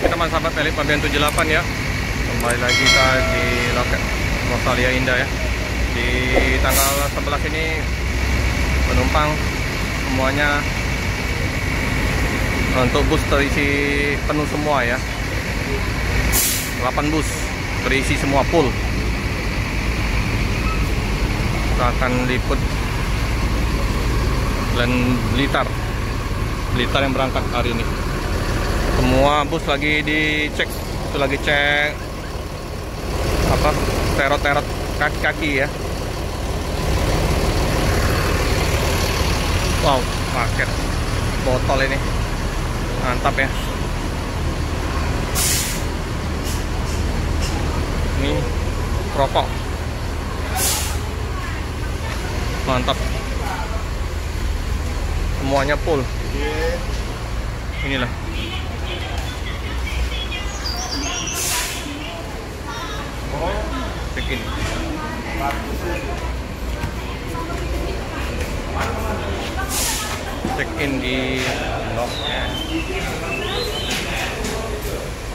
Teman sahabat Elite Pabean 78 ya. Kembali lagi kita di loket Rosalia Indah ya. Di tanggal 11 ini penumpang semuanya untuk bus terisi penuh semua ya. 8 bus terisi semua full. Kita akan liput Blitar yang berangkat hari ini. Semua bus lagi dicek, itu lagi cek apa terot-terot kaki-kaki ya. Wow, paket botol ini mantap ya. Ini rokok mantap, semuanya full. Inilah check in. Check in di loket.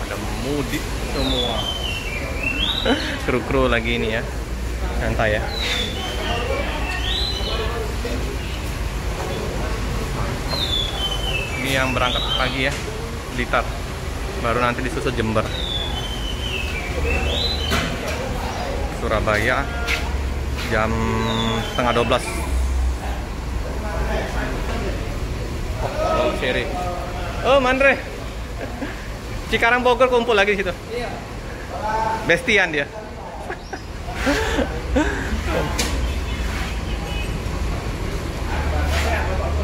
Ada mudik semua. Kru-kru lagi ini ya, santai ya. Ini yang berangkat pagi ya, Blitar. Baru nanti disusul Jember. Surabaya jam setengah 12. Oh, seri. Oh, Mandre. Cikarang Bogor kumpul lagi di situ. Iya. Bestian dia.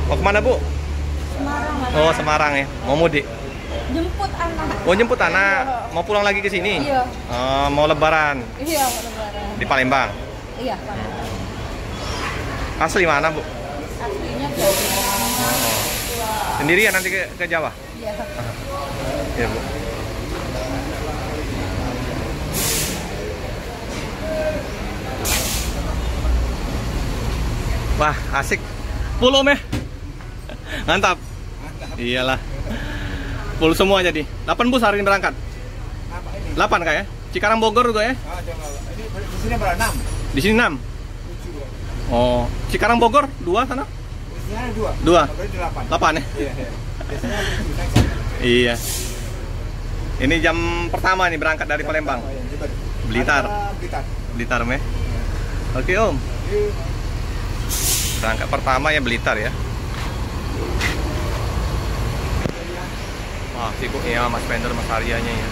Mau kemana, Bu? Semarang. Oh, Semarang ya. Mau mudik? Jemput anak. Oh, jemput anak. Mau pulang lagi ke sini? Iya. Oh, mau lebaran? Iya, mau lebaran. Di Palembang? Iya, Palembang. Asli mana, Bu? Aslinya Jawa. Oh. Sendirian nanti ke Jawa? Iya. Iya, Bu. Wah, asik. Full Om ya? Mantap. Iyalah. Full semua jadi. 8 bus hari ini berangkat. 8 kak ya? Cikarang Bogor juga ya? Di sini berapa? 6. Di sini 6. Oh, Cikarang Bogor 2 sana? Di sini ada 2. 2. Berarti 8. 8 ya? Iya, iya. Biasanya Iya. Ini jam pertama nih berangkat dari Palembang. Blitar. Blitar meh. Oke, Om. Berangkat pertama ya Blitar ya. Wah, sibuk ya Mas Vendor, Mas Aryanya ya.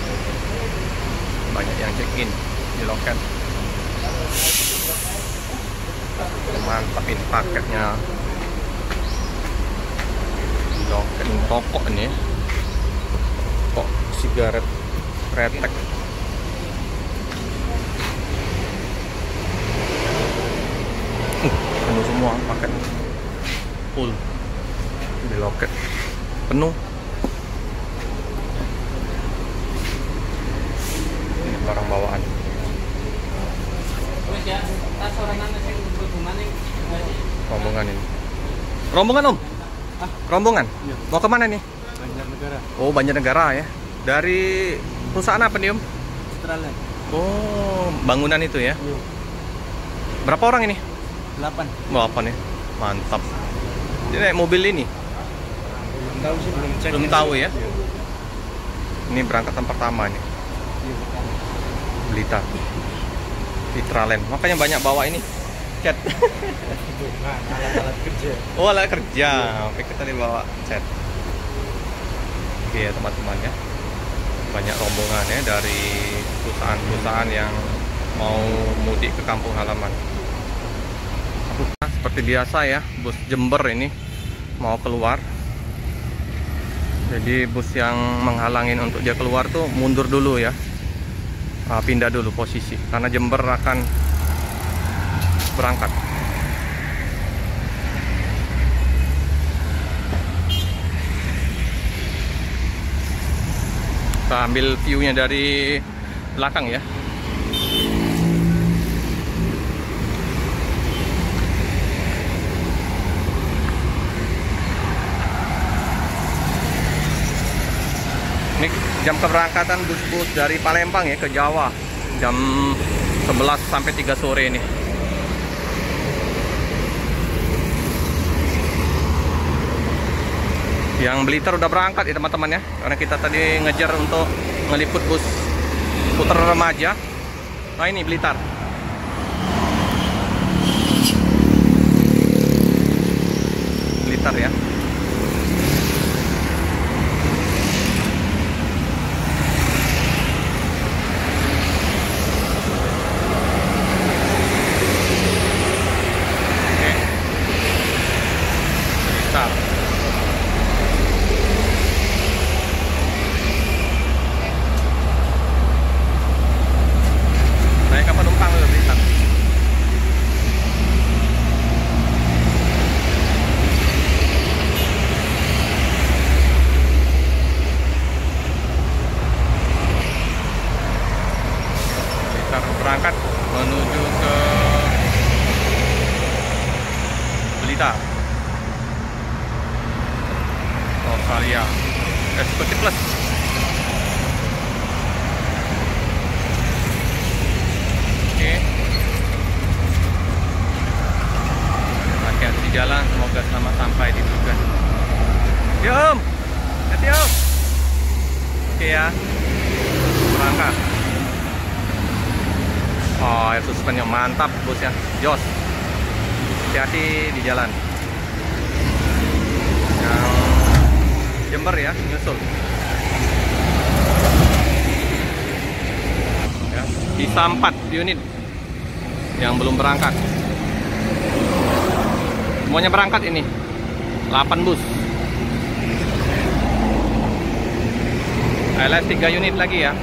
Banyak yang check-in di loket. Mantap ini paketnya. Di loket rokok ini ya. Kok sigaret kretek. Penuh semua paket. Full. Di loket penuh. Barang bawaan. Rombongan ini. Rombongan Om? Rombongan? Iya. Mau kemana nih? Banjarnegara. Oh, Banjarnegara ya. Dari perusahaan apa nih Om? Australia. Oh, bangunan itu ya. Iya. Berapa orang ini? 8. 8 ya. Mantap. Ini naik mobil ini? Belum tahu sih, belum cek. Belum tahu ya. Iya. Ini berangkatan pertama nih. Iya, betul. Blitar. Citraland. Makanya banyak bawa ini. Cat. Itu nah, alat-alat kerja. Oh, alat kerja. Oke, kita dibawa cat. Oke ya teman-teman ya. Banyak rombongan ya dari perusahaan-perusahaan yang mau mudik ke kampung halaman. Seperti biasa ya, bus Jember ini mau keluar. Jadi bus yang menghalangin untuk dia keluar tuh mundur dulu ya. Pindah dulu posisi karena Jember akan berangkat. Kita ambil view-nya dari belakang ya. Ini jam keberangkatan bus-bus dari Palembang ya ke Jawa jam 11 sampai 3 sore ini. Yang Blitar udah berangkat ya teman-teman ya, karena kita tadi ngejar untuk ngeliput bus putar remaja. Nah ini Blitar. Blitar ya. Berangkat menuju ke Blitar, Rosalia Eksekutif Plus. Oke, hati-hati di jalan, semoga selamat sampai di tujuan. Ya Om, hati Om. Oke ya, berangkat. Oh, air suspennya mantap bosnya, jos. Hati-hati di jalan. Yang Jember ya, nyusul. Ya, sisa 4 unit yang belum berangkat. Semuanya berangkat ini, 8 bus. LS 3 unit lagi ya.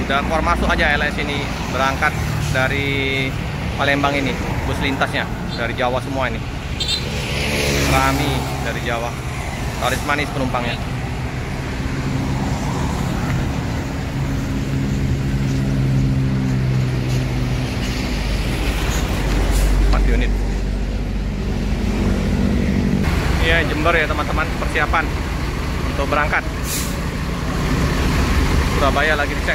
Udah keluar masuk aja LS ini berangkat dari Palembang ini, bus lintasnya dari Jawa semua ini. Rami dari Jawa, laris manis penumpangnya. Unit. Iya, Jember ya teman-teman, persiapan untuk berangkat. Surabaya lagi dicek.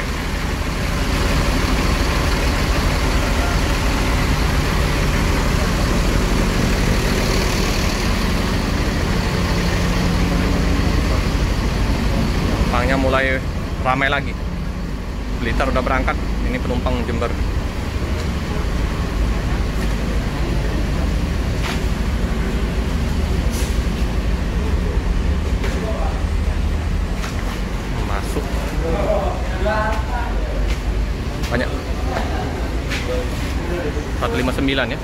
Penumpangnya mulai ramai lagi. Blitar udah berangkat, ini penumpang Jember. Banyak 159 ya.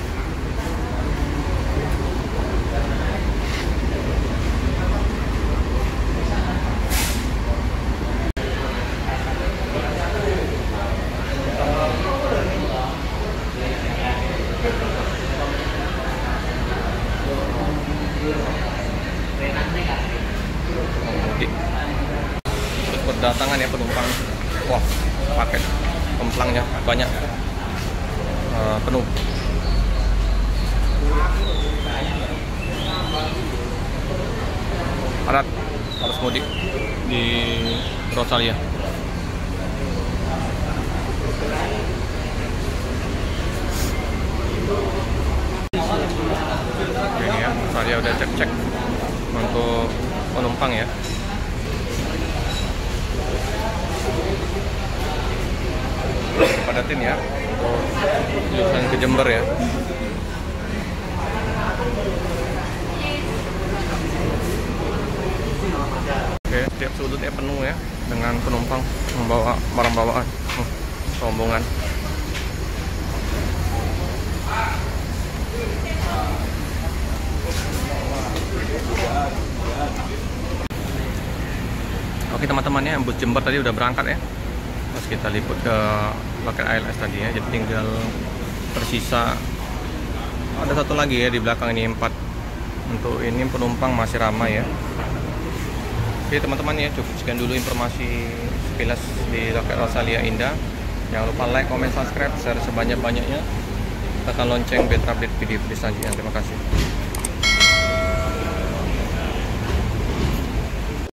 Terus berdatangan ya penumpang. Wah, paket kemplangnya banyak, penuh. Padat harus mudik di Rosalia. Oke ya, Rosalia udah cek-cek untuk penumpang ya. Padatin ya untuk jurusan ke Jember ya. Oke, setiap sudutnya penuh ya dengan penumpang membawa barang bawaan, rombongan. Oke teman-teman ya, bus Jember tadi udah berangkat ya. Terus kita liput ke loket ALS tadi ya, jadi tinggal tersisa ada satu lagi ya di belakang ini 4. Untuk ini penumpang masih ramai ya. Oke teman-teman ya, cukup sekian dulu informasi sekilas di loket Rosalia Indah. Jangan lupa like, comment, subscribe, share sebanyak-banyaknya, tekan lonceng biar update video selanjutnya. Terima kasih.